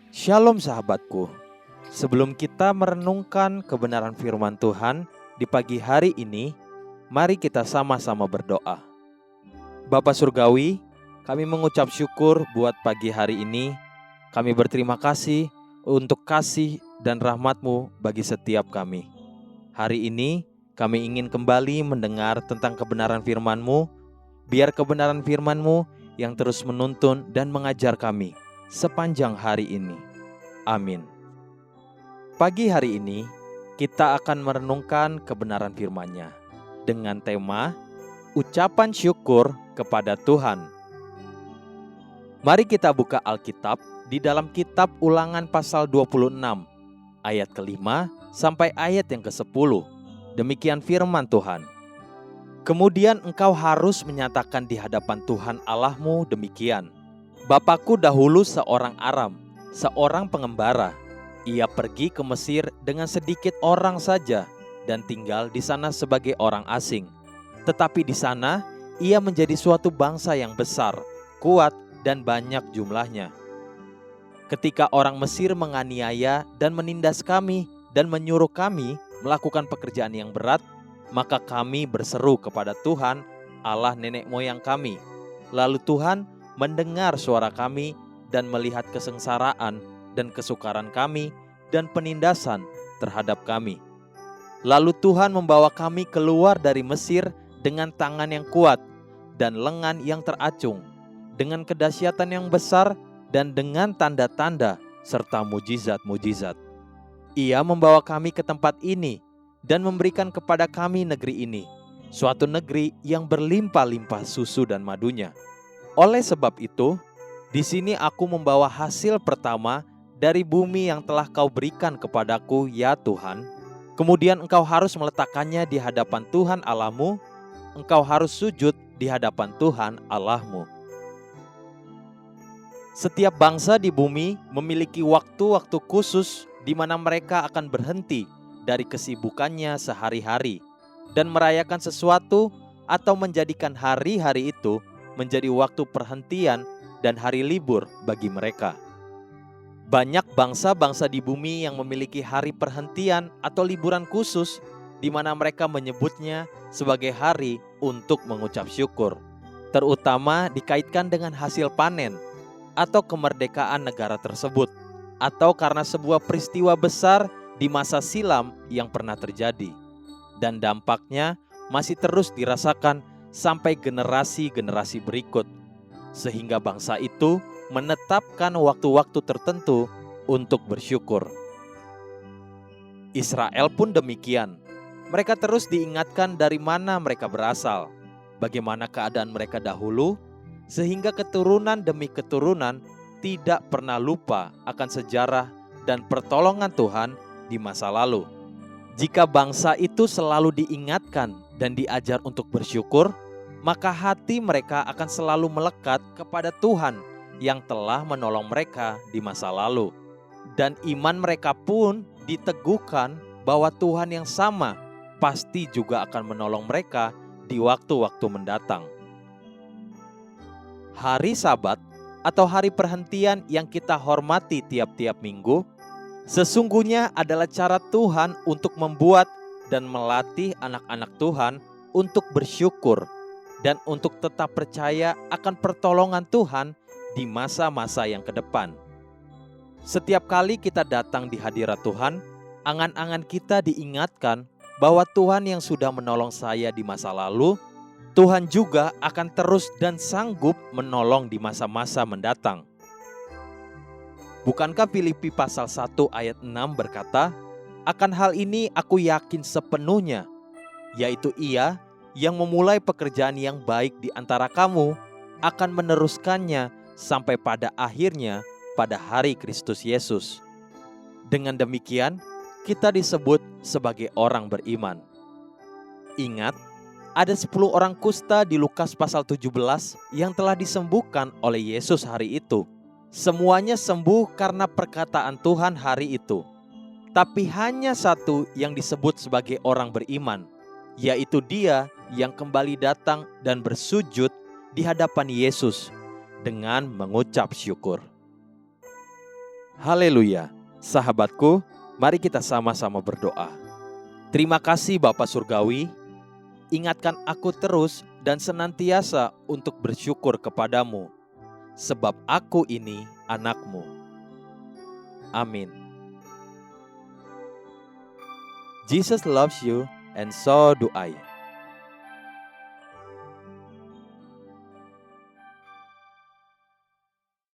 Shalom sahabatku. Sebelum kita merenungkan kebenaran firman Tuhan di pagi hari ini, mari kita sama-sama berdoa. Bapa Surgawi, kami mengucap syukur buat pagi hari ini. Kami berterima kasih untuk kasih dan rahmat-Mu bagi setiap kami. Hari ini kami ingin kembali mendengar tentang kebenaran firman-Mu. Biar kebenaran firman-Mu yang terus menuntun dan mengajar kami sepanjang hari ini. Amin. Pagi hari ini kita akan merenungkan kebenaran firman-Nya dengan tema ucapan syukur kepada Tuhan. Mari kita buka Alkitab di dalam kitab Ulangan pasal 26 ayat ke-5 sampai ayat yang ke-10. Demikian firman Tuhan. Kemudian engkau harus menyatakan di hadapan Tuhan Allahmu demikian. Bapakku dahulu seorang Aram, seorang pengembara. Ia pergi ke Mesir dengan sedikit orang saja dan tinggal di sana sebagai orang asing. Tetapi di sana ia menjadi suatu bangsa yang besar, kuat dan banyak jumlahnya. Ketika orang Mesir menganiaya dan menindas kami dan menyuruh kami melakukan pekerjaan yang berat, maka kami berseru kepada Tuhan Allah nenek moyang kami. Lalu Tuhan mendengar suara kami dan melihat kesengsaraan dan kesukaran kami dan penindasan terhadap kami. Lalu Tuhan membawa kami keluar dari Mesir dengan tangan yang kuat dan lengan yang teracung, dengan kedahsyatan yang besar dan dengan tanda-tanda serta mujizat-mujizat. Ia membawa kami ke tempat ini dan memberikan kepada kami negeri ini, suatu negeri yang berlimpah-limpah susu dan madunya. Oleh sebab itu, di sini aku membawa hasil pertama dari bumi yang telah kau berikan kepadaku, ya Tuhan. Kemudian engkau harus meletakkannya di hadapan Tuhan Allahmu, engkau harus sujud di hadapan Tuhan Allahmu. Setiap bangsa di bumi memiliki waktu-waktu khusus di mana mereka akan berhenti dari kesibukannya sehari-hari dan merayakan sesuatu atau menjadikan hari-hari itu menjadi waktu perhentian dan hari libur bagi mereka. Banyak bangsa-bangsa di bumi yang memiliki hari perhentian atau liburan khusus di mana mereka menyebutnya sebagai hari untuk mengucap syukur, terutama dikaitkan dengan hasil panen atau kemerdekaan negara tersebut, atau karena sebuah peristiwa besar di masa silam yang pernah terjadi, dan dampaknya masih terus dirasakan sampai generasi-generasi berikut, sehingga bangsa itu menetapkan waktu-waktu tertentu untuk bersyukur. Israel pun demikian. Mereka terus diingatkan dari mana mereka berasal, bagaimana keadaan mereka dahulu, sehingga keturunan demi keturunan tidak pernah lupa akan sejarah dan pertolongan Tuhan di masa lalu. Jika bangsa itu selalu diingatkan dan diajar untuk bersyukur, maka hati mereka akan selalu melekat kepada Tuhan yang telah menolong mereka di masa lalu. Dan iman mereka pun diteguhkan bahwa Tuhan yang sama pasti juga akan menolong mereka di waktu-waktu mendatang. Hari Sabat atau hari perhentian yang kita hormati tiap-tiap minggu sesungguhnya adalah cara Tuhan untuk membuat dan melatih anak-anak Tuhan untuk bersyukur dan untuk tetap percaya akan pertolongan Tuhan di masa-masa yang ke depan. Setiap kali kita datang di hadirat Tuhan, angan-angan kita diingatkan bahwa Tuhan yang sudah menolong saya di masa lalu, Tuhan juga akan terus dan sanggup menolong di masa-masa mendatang. Bukankah Filipi pasal 1 ayat 6 berkata, "Akan hal ini aku yakin sepenuhnya, yaitu Ia yang memulai pekerjaan yang baik di antara kamu akan meneruskannya sampai pada akhirnya pada hari Kristus Yesus." Dengan demikian, kita disebut sebagai orang beriman. Ingat, ada 10 orang kusta di Lukas pasal 17 yang telah disembuhkan oleh Yesus hari itu. Semuanya sembuh karena perkataan Tuhan hari itu. Tapi hanya satu yang disebut sebagai orang beriman, yaitu dia yang kembali datang dan bersujud di hadapan Yesus dengan mengucap syukur. Haleluya, sahabatku, mari kita sama-sama berdoa. Terima kasih Bapa Surgawi, ingatkan aku terus dan senantiasa untuk bersyukur kepadamu, sebab aku ini anak-Mu. Amin. Jesus loves you and so do I.